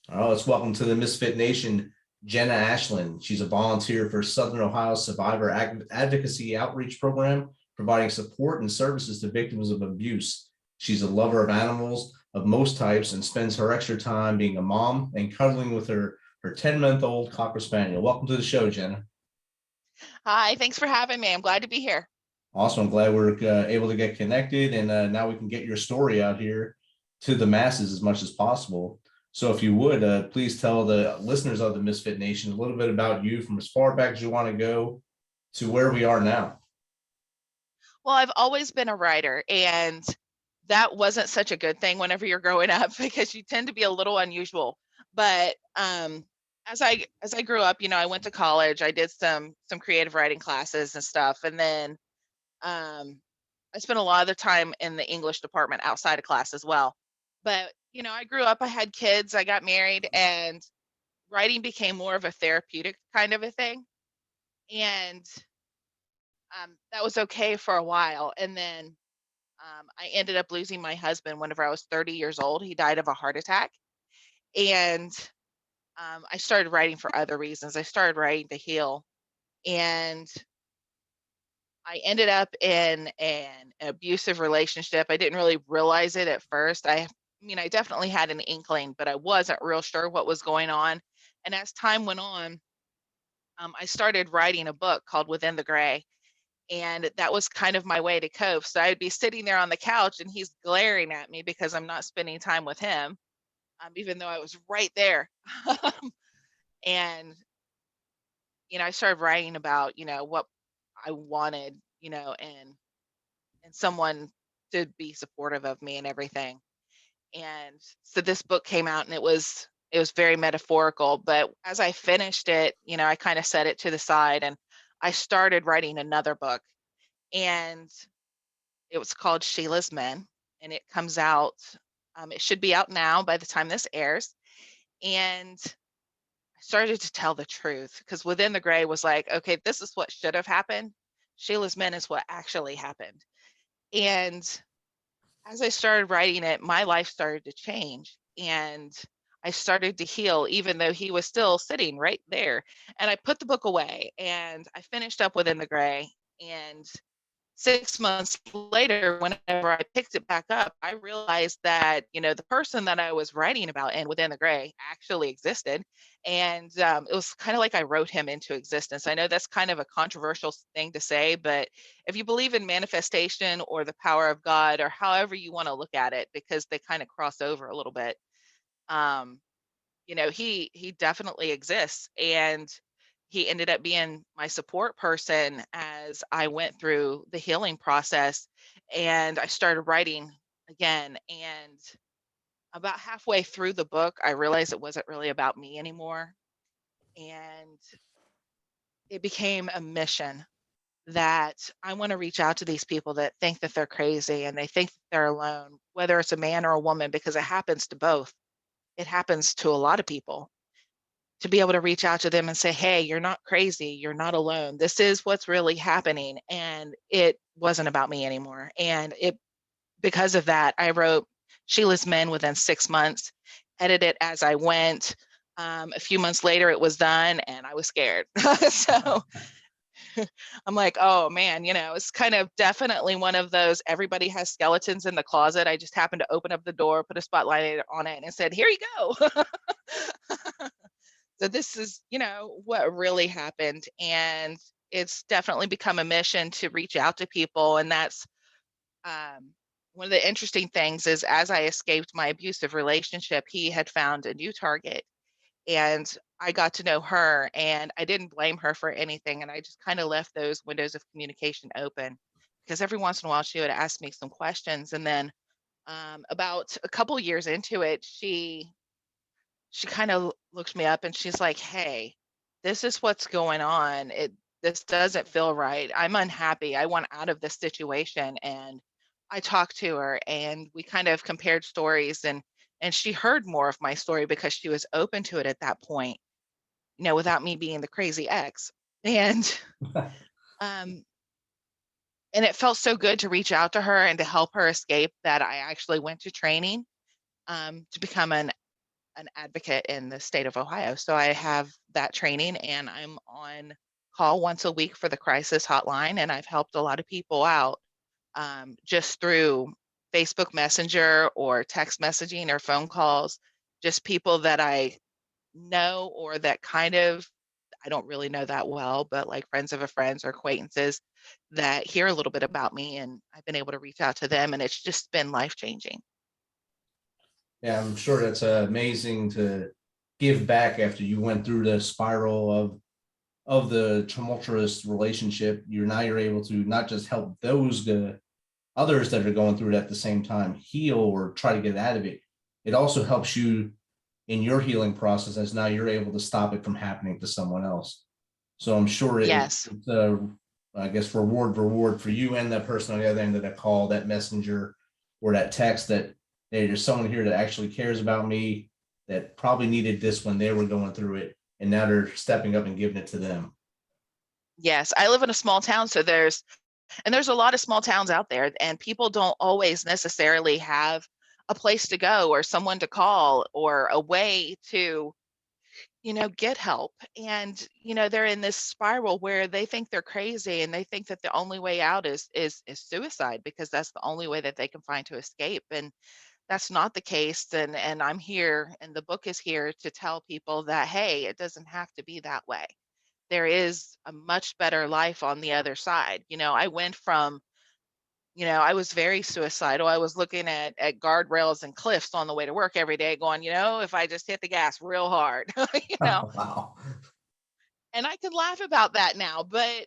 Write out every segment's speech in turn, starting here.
Oh, let's welcome to the Misfit Nation, Jenna Ashlyn. She's a volunteer for Southern Ohio Survivor Advocacy Outreach Program, providing support and services to victims of abuse. She's a lover of animals of most types and spends her extra time being a mom and cuddling with her 10-month-old Cocker Spaniel. Welcome to the show, Jenna. Hi, thanks for having me. I'm glad to be here. Awesome. I'm glad we're able to get connected, and now we can get your story out here to the masses as much as possible. So, if you would, please tell the listeners of the Misfit Nation a little bit about you from as far back as you want to go to where we are now. Well, I've always been a writer, and that wasn't such a good thing whenever you're growing up because you tend to be a little unusual. But as I grew up, I went to college. I did some creative writing classes and stuff, and then I spent a lot of the time in the English department outside of class as well. But I grew up. I had kids. I got married, and writing became more of a therapeutic kind of a thing. And that was okay for a while. And then I ended up losing my husband whenever I was 30 years old. He died of a heart attack. And I started writing for other reasons. I started writing to heal. And I ended up in an abusive relationship. I didn't really realize it at first. I mean, I definitely had an inkling, but I wasn't real sure what was going on. And as time went on, I started writing a book called Within the Gray. And that was kind of my way to cope. So I'd be sitting there on the couch and he's glaring at me because I'm not spending time with him, even though I was right there. And, I started writing about, what I wanted, and someone to be supportive of me and everything. And so this book came out and it was very metaphorical, but as I finished it, I kind of set it to the side and I started writing another book. And it was called Sheila's Men, and it comes out. It should be out now by the time this airs. And I started to tell the truth because Within the Gray was like, okay, this is what should have happened. Sheila's Men is what actually happened. And as I started writing it, my life started to change. And I started to heal, even though he was still sitting right there. And I put the book away and I finished up Within the Gray. And 6 months later, whenever I picked it back up, I realized that, the person that I was writing about in Within the Gray actually existed. And it was kind of like I wrote him into existence. I know that's kind of a controversial thing to say, but if you believe in manifestation or the power of God or however you want to look at it, because they kind of cross over a little bit, um, he definitely exists. And he ended up being my support person as I went through the healing process and I started writing again. And about halfway through the book, I realized it wasn't really about me anymore. And it became a mission that I want to reach out to these people that think that they're crazy and they think that they're alone, whether it's a man or a woman, because it happens to both. It happens to a lot of people. To be able to reach out to them and say, hey, you're not crazy. You're not alone. This is what's really happening. And it wasn't about me anymore. And because of that, I wrote Sheila's Men within 6 months, edited it as I went. A few months later, it was done and I was scared. So I'm like, oh man, it's kind of definitely one of those everybody has skeletons in the closet. I just happened to open up the door, put a spotlight on it, and said, here you go. So this is, what really happened. And it's definitely become a mission to reach out to people. And that's one of the interesting things is as I escaped my abusive relationship, he had found a new target. And I got to know her and I didn't blame her for anything. And I just kind of left those windows of communication open because every once in a while she would ask me some questions. And then about a couple years into it, she kind of looked me up and she's like, hey, this is what's going on. This doesn't feel right. I'm unhappy. I want out of this situation. And I talked to her and we kind of compared stories and she heard more of my story because she was open to it at that point, without me being the crazy ex. And um and it felt so good to reach out to her and to help her escape that I actually went to training to become an an advocate in the state of Ohio. So I have that training, and I'm on call once a week for the crisis hotline. And I've helped a lot of people out just through Facebook Messenger or text messaging or phone calls, just people that I know or that kind of I don't really know that well, but like friends of a friends or acquaintances that hear a little bit about me, and I've been able to reach out to them, and it's just been life changing. Yeah, I'm sure that's amazing to give back after you went through the spiral of the tumultuous relationship. You're able to not just help those others that are going through it at the same time heal or try to get out of it. It also helps you in your healing process, as now you're able to stop it from happening to someone else. So I'm sure Yes. it's I guess reward for you and that person on the other end of that call, that messenger, or that text that, hey, there's someone here that actually cares about me, that probably needed this when they were going through it, and now they're stepping up and giving it to them. Yes. I live in a small town, so there's a lot of small towns out there, and people don't always necessarily have a place to go or someone to call or a way to, get help. And, they're in this spiral where they think they're crazy, and they think that the only way out is suicide, because that's the only way that they can find to escape. And that's not the case. And I'm here, and the book is here to tell people that, hey, it doesn't have to be that way. There is a much better life on the other side. I went from, I was very suicidal. I was looking at guardrails and cliffs on the way to work every day, going, if I just hit the gas real hard, you know, Wow. and I can laugh about that now, but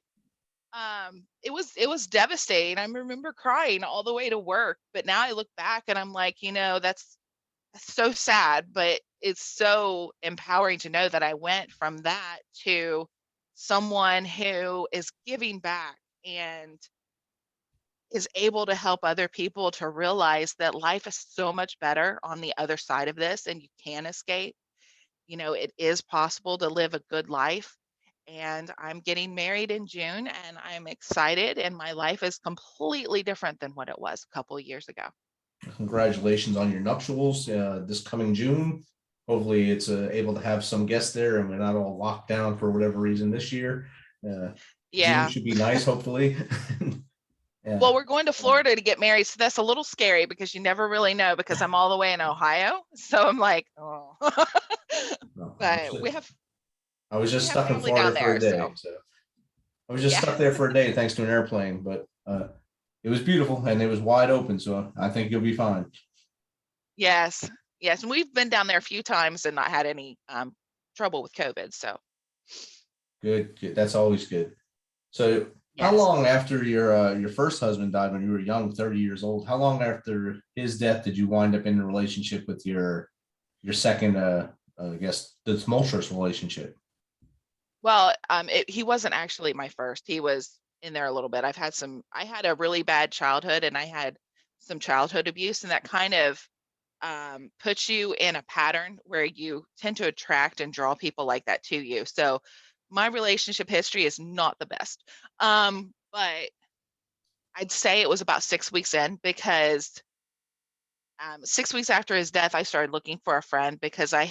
it was devastating. I remember crying all the way to work, but now I look back and I'm like, that's so sad, but it's so empowering to know that I went from that to someone who is giving back and is able to help other people to realize that life is so much better on the other side of this, and you can escape. It is possible to live a good life. And I'm getting married in June, and I'm excited, and my life is completely different than what it was a couple of years ago. Congratulations on your nuptials this coming June. Hopefully it's able to have some guests there and we're not all locked down for whatever reason this year. June Yeah. should be nice, hopefully. Yeah. Well, we're going to Florida to get married, so that's a little scary because you never really know, because I'm all the way in Ohio. So I'm like, oh. No, But I was we just have stuck in family down Florida for a there, day. so So I was just yeah. stuck there for a day thanks to an airplane, but it was beautiful and it was wide open. So I think you'll be fine. Yes. Yes. And we've been down there a few times and not had any trouble with COVID. So Good, good. That's always good. So how yes. long after your first husband died when you were young, 30 years old, how long after his death did you wind up in a relationship with your second I guess the tumultuous relationship? Well, he wasn't actually my first. He was in there a little bit. I had a really bad childhood, and I had some childhood abuse, and that kind of puts you in a pattern where you tend to attract and draw people like that to you. So my relationship history is not the best. But I'd say it was about 6 weeks in, because 6 weeks after his death, I started looking for a friend, because I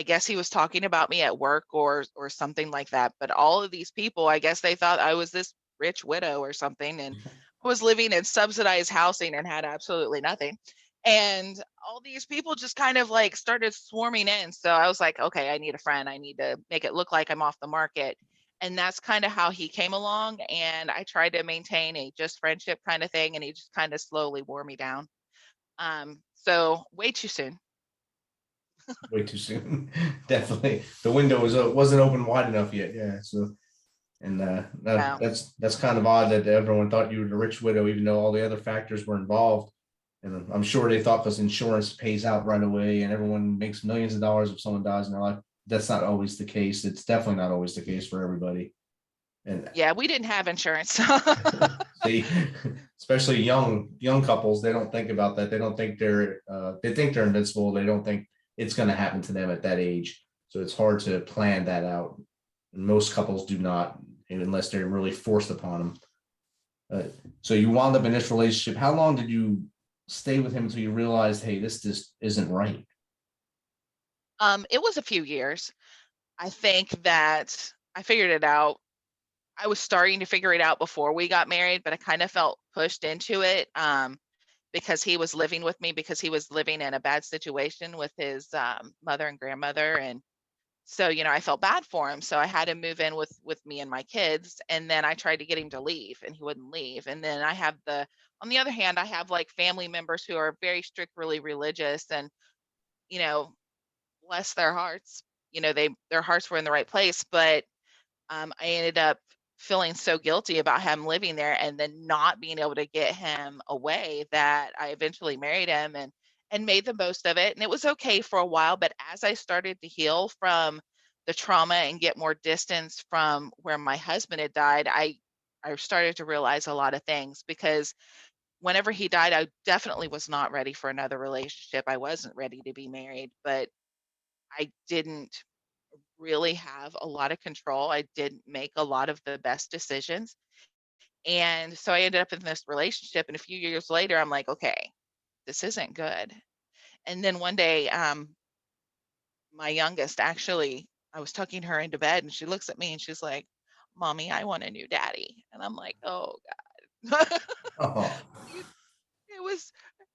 guess he was talking about me at work or something like that. But all of these people, I guess they thought I was this rich widow or something, and was living in subsidized housing and had absolutely nothing. And all these people just kind of like started swarming in. So I was like, okay, I need a friend. I need to make it look like I'm off the market. And that's kind of how he came along. And I tried to maintain a just friendship kind of thing. And he just kind of slowly wore me down. So way too soon. Way too soon. Definitely. The window wasn't open wide enough yet. Yeah. So and No. that's kind of odd that everyone thought you were the rich widow, even though all the other factors were involved. And I'm sure they thought because insurance pays out right away and everyone makes millions of dollars if someone dies in their life. That's not always the case. It's definitely not always the case for everybody. And Yeah, we didn't have insurance. see, especially young couples, they don't think about that. They don't think they think they're invincible. They don't think it's going to happen to them at that age. So it's hard to plan that out. And most couples do not, unless they're really forced upon them. So you wound up in this relationship. How long did you stay with him until you realized, hey, this just isn't right? It was a few years. I think that I figured it out. I was starting to figure it out before we got married, but I kind of felt pushed into it, because he was living with me, because he was living in a bad situation with his mother and grandmother, and so I felt bad for him. So I had him move in with me and my kids, and then I tried to get him to leave, and he wouldn't leave. And then I have the on the other hand, I have like family members who are very strict, really religious, and you know, bless their hearts. Their hearts were in the right place, but I ended up feeling so guilty about him living there and then not being able to get him away that I eventually married him and made the most of it. And it was okay for a while, but as I started to heal from the trauma and get more distance from where my husband had died, I started to realize a lot of things, because whenever he died, I definitely was not ready for another relationship. I wasn't ready to be married, but I didn't really have a lot of control. I didn't make a lot of the best decisions. And so I ended up in this relationship. And a few years later, I'm like, okay, this isn't good. And then one day, my youngest actually, I was tucking her into bed and she looks at me and she's like, Mommy, I want a new daddy. And I'm like, oh God. Oh, It was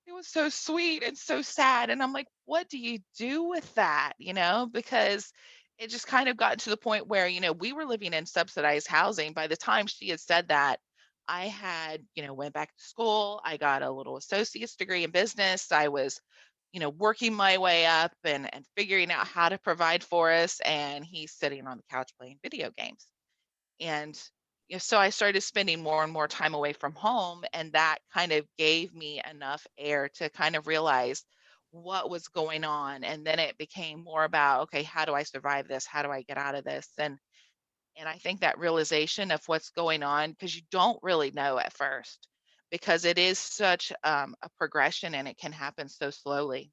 it was so sweet and so sad, and I'm like, "What do you do with that?" Because it just kind of got to the point where, we were living in subsidized housing. By the time she had said that, I had, went back to school, I got a little associate's degree in business, I was, working my way up and figuring out how to provide for us, and he's sitting on the couch playing video games. And so I started spending more and more time away from home, and that kind of gave me enough air to kind of realize what was going on. And then it became more about, okay, how do I survive this? How do I get out of this? And I think that realization of what's going on, because you don't really know at first, because it is such a progression and it can happen so slowly.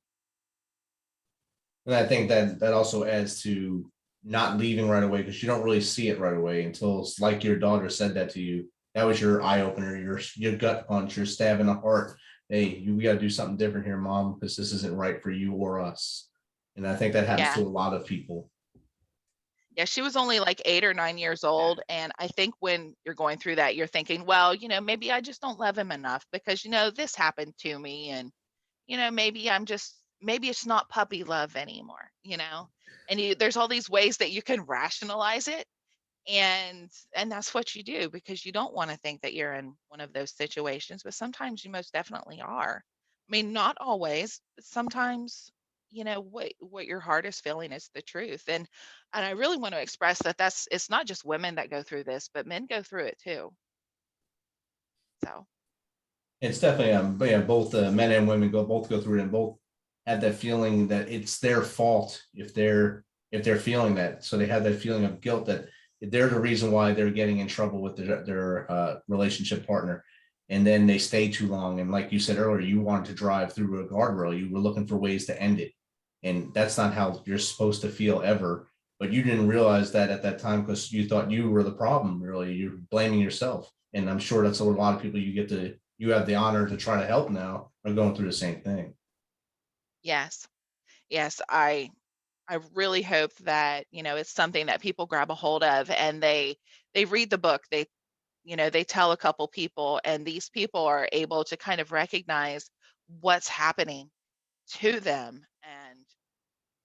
and I think that that also adds to not leaving right away because you don't really see it right away until it's like your daughter said that to you. That was your eye opener, your gut punch, your stab in the heart. Hey, we got to do something different here, mom, because this isn't right for you or us. And I think that happens to Yeah. a lot of people. Yeah, she was only like 8 or 9 years old, and I think when you're going through that, you're thinking, "Well, maybe I just don't love him enough because, this happened to me, and, maybe it's not puppy love anymore," And there's all these ways that you can rationalize it, and that's what you do because you don't wanna think that you're in one of those situations, but sometimes you most definitely are. I mean, not always, but sometimes, what your heart is feeling is the truth, and I really want to express that it's not just women that go through this, but men go through it too. So, It's definitely yeah, both men and women both go through it and both have that feeling that it's their fault if they're feeling that. So they have that feeling of guilt that they're the reason why they're getting in trouble with their relationship partner. And then they stay too long. And like you said earlier, you wanted to drive through a guardrail. You were looking for ways to end it. And that's not how you're supposed to feel ever. But you didn't realize that at that time because you thought you were the problem, really. You're blaming yourself. And I'm sure that's a lot of people you have the honor to try to help now are going through the same thing. yes. Yes, I really hope that, it's something that people grab a hold of and they read the book. They tell a couple people, and these people are able to kind of recognize what's happening to them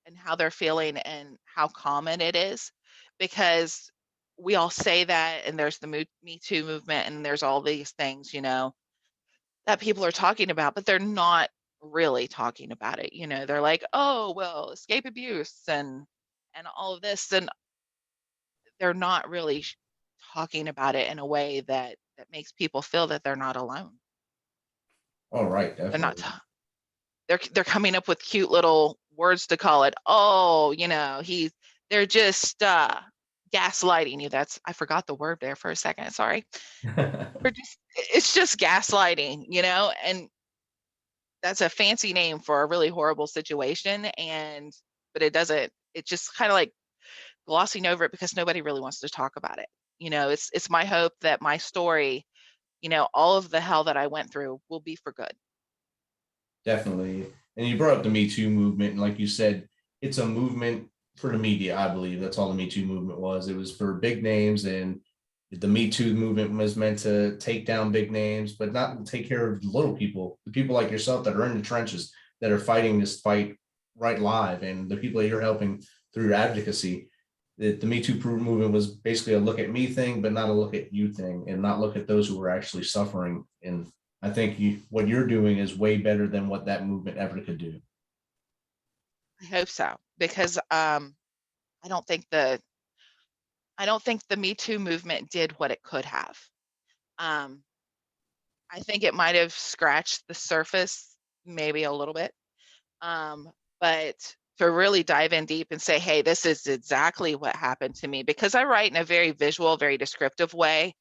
and how they're feeling and how common it is, because we all say that, and there's the Me Too movement and there's all these things, that people are talking about, but they're not really talking about it. They're like, oh, well, escape abuse and all of this, and they're not really talking about it in a way that makes people feel that they're not alone. All right, They're not definitely. they're coming up with cute little words to call it. Oh, they're just gaslighting you. I forgot the word there for a second. Sorry. It's just gaslighting, and that's a fancy name for a really horrible situation. But it's just kind of like glossing over it because nobody really wants to talk about it. It's my hope that my story, all of the hell that I went through will be for good. Definitely. And you brought up the Me Too movement, and like you said, it's a movement for the media. I believe that's all the Me Too movement was. It was for big names, and the Me Too movement was meant to take down big names, but not take care of little people, the people like yourself that are in the trenches, that are fighting this fight right live, and the people that you're helping through your advocacy. The Me Too movement was basically a look at me thing, but not a look at you thing, and not look at those who were actually suffering. And I think what you're doing is way better than what that movement ever could do. I hope so, because I don't think the I don't think the Me Too movement did what it could have. Um, I think it might have scratched the surface maybe a little bit. But to really dive in deep and say, hey, this is exactly what happened to me, because I write in a very visual, very descriptive way,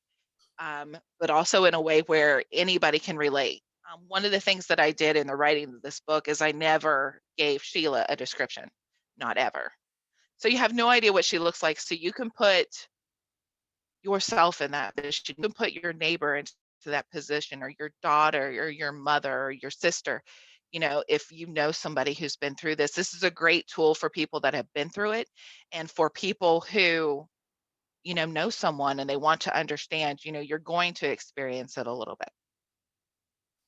but also in a way where anybody can relate. One of the things that I did in the writing of this book is I never gave Sheila a description, not ever. So you have no idea what she looks like. So you can put yourself in that position. You can put your neighbor into that position, or your daughter, or your mother, or your sister. You know, if you know somebody who's been through this, this is a great tool for people that have been through it, and for people who, know someone and they want to understand, you're going to experience it a little bit.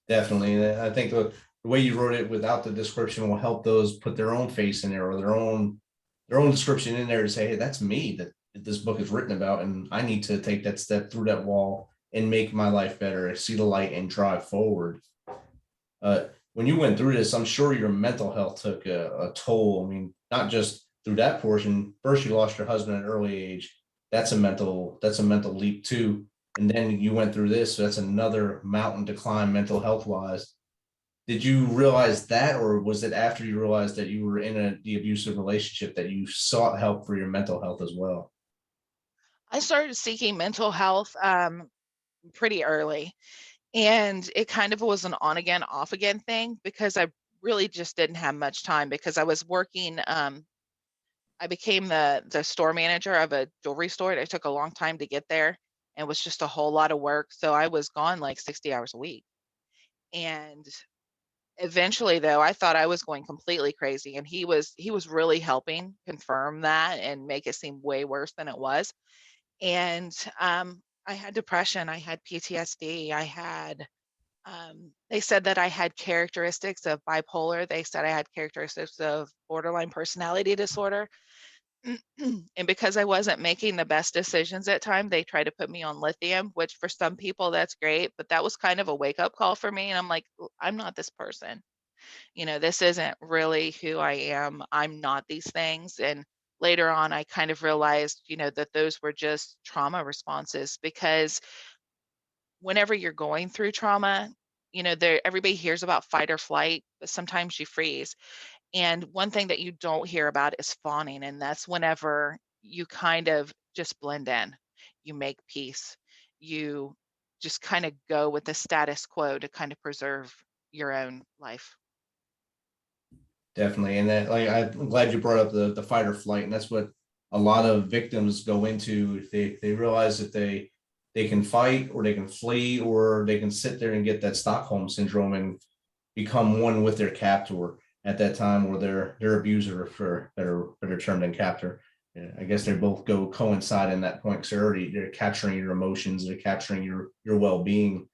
Definitely. And I think the way you wrote it without the description will help those put their own face in there, or their own description in there to say, hey, that's me that this book is written about, and I need to take that step through that wall and make my life better, see the light and drive forward. When you went through this, I'm sure your mental health took a toll. I mean, not just through that portion. First, you lost your husband at an early age. That's a mental leap too. And then you went through this, so that's another mountain to climb mental health wise. Did you realize that, or was it after you realized that you were in the abusive relationship that you sought help for your mental health as well? I started seeking mental health pretty early, and it kind of was an on again, off again thing, because I really just didn't have much time, because I was working. I became the store manager of a jewelry store. It took a long time to get there, and was just a whole lot of work. So I was gone like 60 hours a week. And eventually, though, I thought I was going completely crazy, and he was really helping confirm that and make it seem way worse than it was. And I had depression, I had PTSD, I had they said that I had characteristics of bipolar. They said I had characteristics of borderline personality disorder. And because I wasn't making the best decisions at time, they tried to put me on lithium, which for some people that's great, but that was kind of a wake up call for me. And I'm like, I'm not this person. This isn't really who I am. I'm not these things. And later on, I kind of realized, that those were just trauma responses, because whenever you're going through trauma, everybody hears about fight or flight, but sometimes you freeze. And one thing that you don't hear about is fawning, and that's whenever you kind of just blend in. You make peace. You just kind of go with the status quo to kind of preserve your own life. Definitely. And that, like, I'm glad you brought up the fight or flight. And that's what a lot of victims go into. They realize that they can fight, or they can flee, or they can sit there and get that Stockholm syndrome and become one with their captor at that time, or their abuser, for better term than captor. Yeah, I guess they both go coincide in that point, because they're capturing your emotions, they're capturing your well-being.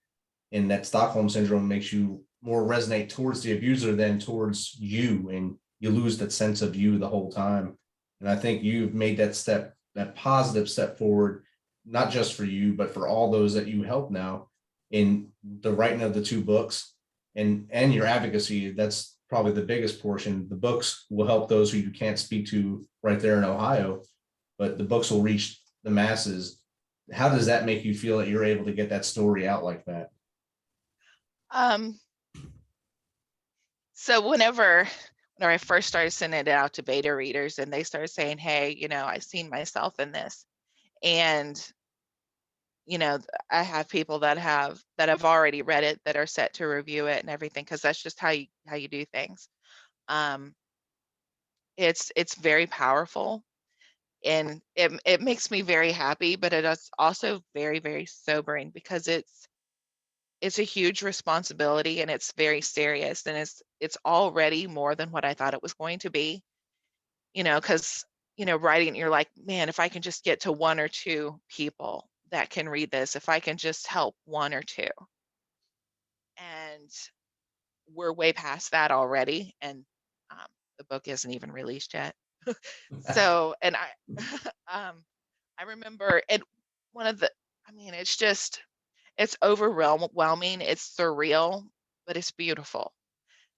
And that Stockholm syndrome makes you more resonate towards the abuser than towards you, and you lose that sense of you the whole time. And I think you've made that positive step forward, not just for you, but for all those that you help now, in the writing of the two books, and your advocacy. That's probably the biggest portion. The books will help those who you can't speak to right there in Ohio, but the books will reach the masses. How does that make you feel that you're able to get that story out like that? Um, so whenever I first started sending it out to beta readers, and they started saying, hey, I've seen myself in this. And I have people that have already read it, that are set to review it and everything, because that's just how you do things. Um, it's very powerful, and it makes me very happy, but it is also very, very sobering, because it's a huge responsibility, and it's very serious, and it's already more than what I thought it was going to be. because, writing, you're like, man, if I can just get to one or two people that can read this, if I can just help one or two. And we're way past that already. And um, the book isn't even released yet. So, and um, I remember it, one of the, I mean, it's overwhelming. It's surreal, but it's beautiful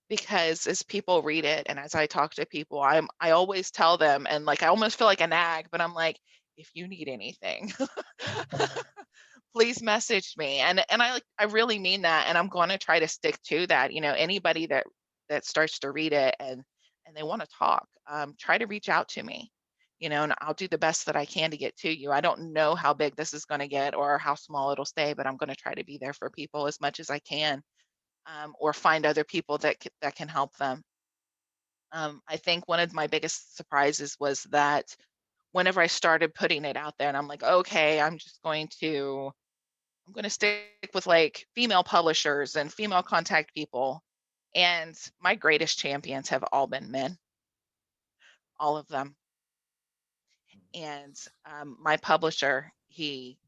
because as people read it and as I talk to people, I always tell them, and like I almost feel like a nag, but I'm like, if you need anything, please message me. And I really mean that, and I'm going to try to stick to that. Anybody that starts to read it and they want to talk, try to reach out to me. And I'll do the best that I can to get to you. I don't know how big this is going to get or how small it'll stay, but I'm going to try to be there for people as much as I can, or find other people that can help them. I think one of my biggest surprises was that whenever I started putting it out there, and I'm like, okay, I'm going to stick with like female publishers and female contact people. And my greatest champions have all been men, all of them. And my publisher, he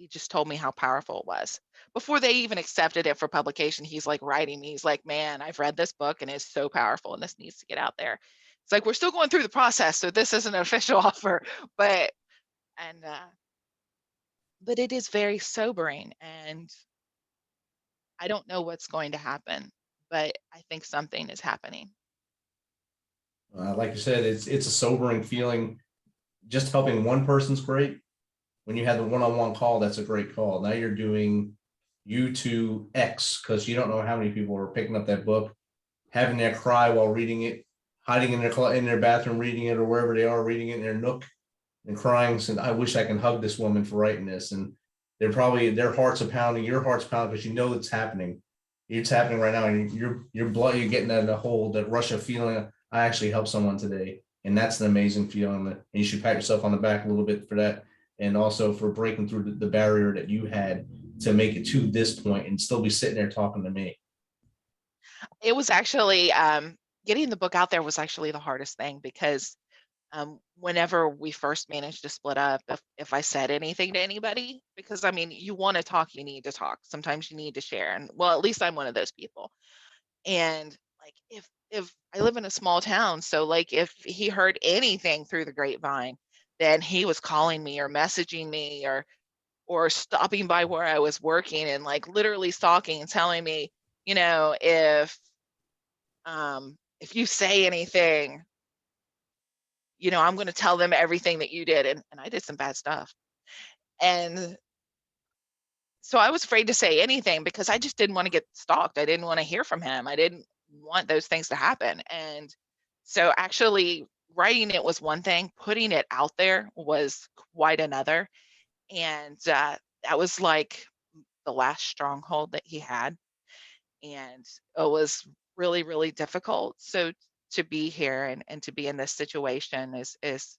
just told me how powerful it was. Before they even accepted it for publication, he's like writing me. He's like, man, I've read this book and it's so powerful and this needs to get out there. It's like, we're still going through the process. So this isn't an official offer, but, and, but it is very sobering, and I don't know what's going to happen, but I think something is happening. Like you said, it's a sobering feeling. Just helping one person's great. When you have the one-on-one call, that's a great call. Now you're doing U to X, because you don't know how many people are picking up that book, having their cry while reading it, hiding in their bathroom reading it, or wherever they are reading it in their nook and crying, saying, I wish I can hug this woman for writing this. And their hearts are pounding, your heart's pounding, because you know it's happening. It's happening right now, and your blood, you're getting that whole, that rush of feeling, I actually helped someone today. And that's an amazing feeling. And you should pat yourself on the back a little bit for that. And also for breaking through the barrier that you had to make it to this point and still be sitting there talking to me. It was actually, getting the book out there was actually the hardest thing, because whenever we first managed to split up, if I said anything to anybody, because I mean, you want to talk, you need to talk. Sometimes you need to share. And well, at least I'm one of those people. And like, if I live in a small town, so like if he heard anything through the grapevine, then he was calling me or messaging me or stopping by where I was working and like literally stalking and telling me, if you say anything, I'm going to tell them everything that you did. And I did some bad stuff. And so I was afraid to say anything because I just didn't want to get stalked. I didn't want to hear from him. I didn't want those things to happen. And so actually writing it was one thing, putting it out there was quite another. And that was like the last stronghold that he had. And it was really, really difficult. So to be here and to be in this situation is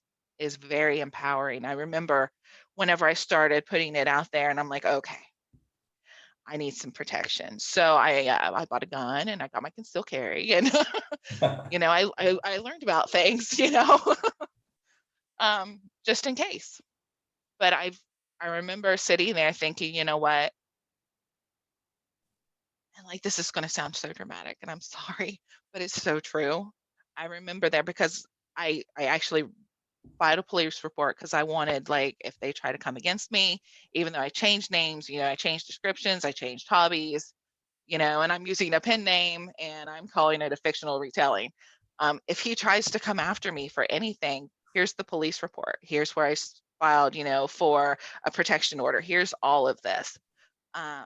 very empowering. I remember whenever I started putting it out there and I'm like, okay, I need some protection. So I bought a gun and I got my concealed carry, and I learned about things, just in case. But I remember sitting there thinking, you know what? And like, this is going to sound so dramatic, and I'm sorry, but it's so true. I remember that because I actually filed a police report because I wanted, like, if they try to come against me, even though I changed names, I changed descriptions, I changed hobbies, and I'm using a pen name and I'm calling it a fictional retelling. If he tries to come after me for anything, here's the police report. Here's where I filed, for a protection order. Here's all of this. Uh,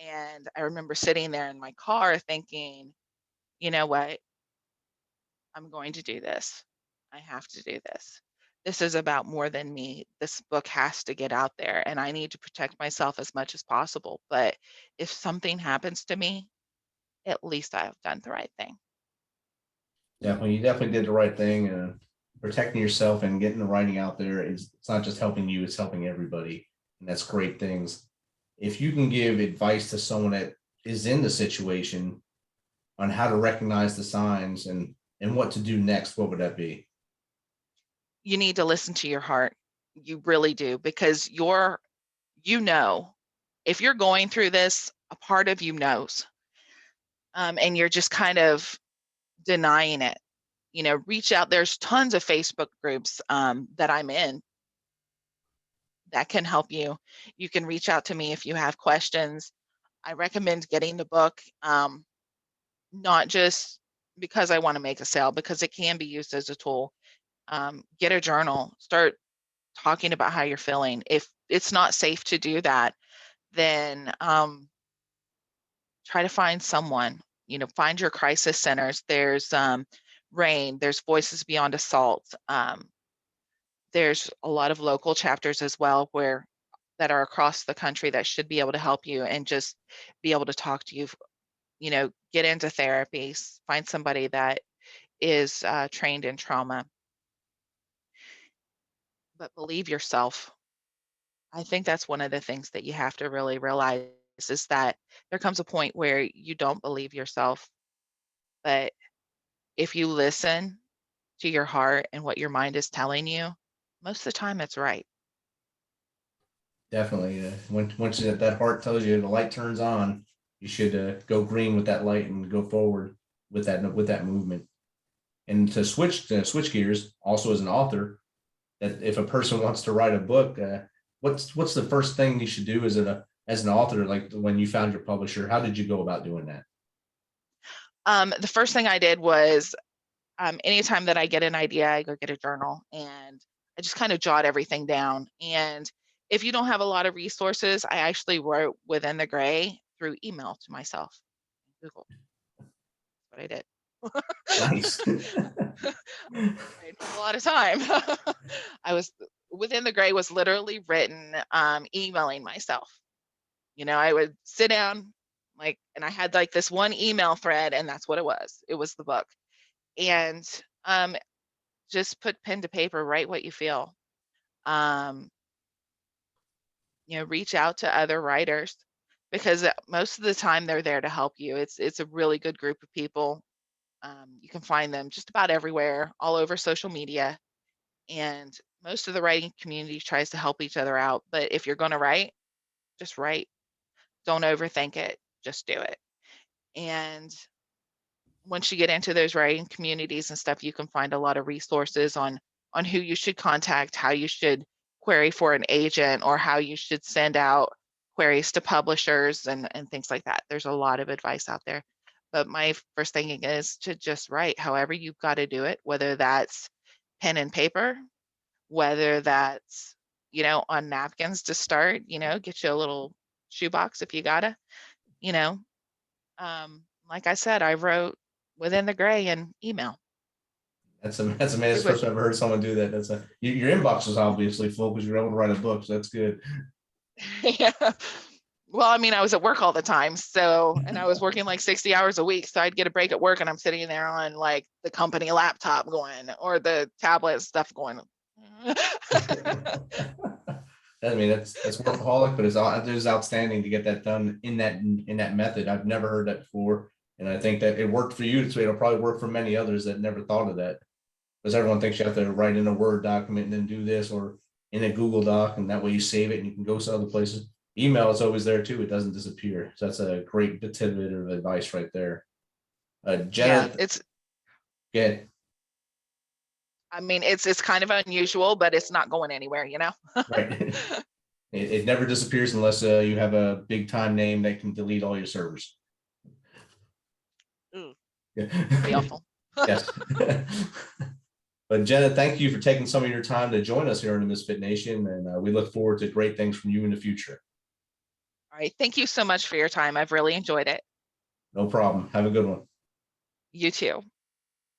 and I remember sitting there in my car thinking, you know what? I'm going to do this. I have to do this. This is about more than me. This book has to get out there, and I need to protect myself as much as possible. But if something happens to me, at least I have done the right thing. Definitely, you definitely did the right thing. Protecting yourself and getting the writing out there it's not just helping you, it's helping everybody. And that's great things. If you can give advice to someone that is in the situation on how to recognize the signs and and what to do next, what would that be? You need to listen to your heart. You really do, because if you're going through this, a part of you knows, and you're just kind of denying it. Reach out. There's tons of Facebook groups that I'm in that can help you. You can reach out to me if you have questions. I recommend getting the book, not just because I want to make a sale, because it can be used as a tool. Get a journal, start talking about how you're feeling. If it's not safe to do that, then try to find someone, find your crisis centers. There's RAIN, there's Voices Beyond Assault. There's a lot of local chapters as well that are across the country that should be able to help you and just be able to talk to you. Get into therapies, find somebody that is trained in trauma. But believe yourself. I think that's one of the things that you have to really realize, is that there comes a point where you don't believe yourself. But if you listen to your heart and what your mind is telling you, most of the time it's right. Definitely. Once that heart tells you the light turns on, you should go green with that light and go forward with that movement. And to switch gears, also as an author, that if a person wants to write a book, what's the first thing you should do as an author? Like when you found your publisher, how did you go about doing that? The first thing I did was, anytime that I get an idea, I go get a journal and I just kind of jot everything down. And if you don't have a lot of resources, I actually wrote Within the Gray through email to myself. Google. That's what I did. Nice. A lot of time. Within the Gray was literally written emailing myself. I would sit down and I had this one email thread, and that's what it was. It was the book. And just put pen to paper, write what you feel. Reach out to other writers, because most of the time they're there to help you. It's a really good group of people. You can find them just about everywhere, all over social media. And most of the writing community tries to help each other out. But if you're going to write, just write. Don't overthink it. Just do it. And once you get into those writing communities and stuff, you can find a lot of resources on who you should contact, how you should query for an agent, or how you should send out queries to publishers and things like that. There's a lot of advice out there. But my first thing is to just write however you've got to do it, whether that's pen and paper, whether that's, on napkins to start, get you a little shoebox if you gotta, like I said, I wrote Within the Gray in email. That's amazing. That's the first time I've ever heard someone do that. Your inbox is obviously full because you're able to write a book, so that's good. Yeah. Well, I was at work all the time, and I was working 60 hours a week. So I'd get a break at work and I'm sitting there on the company laptop going, or the tablet stuff going. That's workaholic, but it's outstanding to get that done in that method. I've never heard that before. And I think that it worked for you, so it'll probably work for many others that never thought of that. Because everyone thinks you have to write in a Word document and then do this, or in a Google Doc, and that way you save it and you can go to other places. Email is always there too. It doesn't disappear. So that's a great tidbit of advice right there. Jenna, Yeah, it's good. it's kind of unusual, but it's not going anywhere, Right. It never disappears unless you have a big time name that can delete all your servers. Ooh, yeah. Be awful. Yes. But Jenna, thank you for taking some of your time to join us here in the Misfit Nation, and we look forward to great things from you in the future. All right. Thank you so much for your time. I've really enjoyed it. No problem. Have a good one. You too.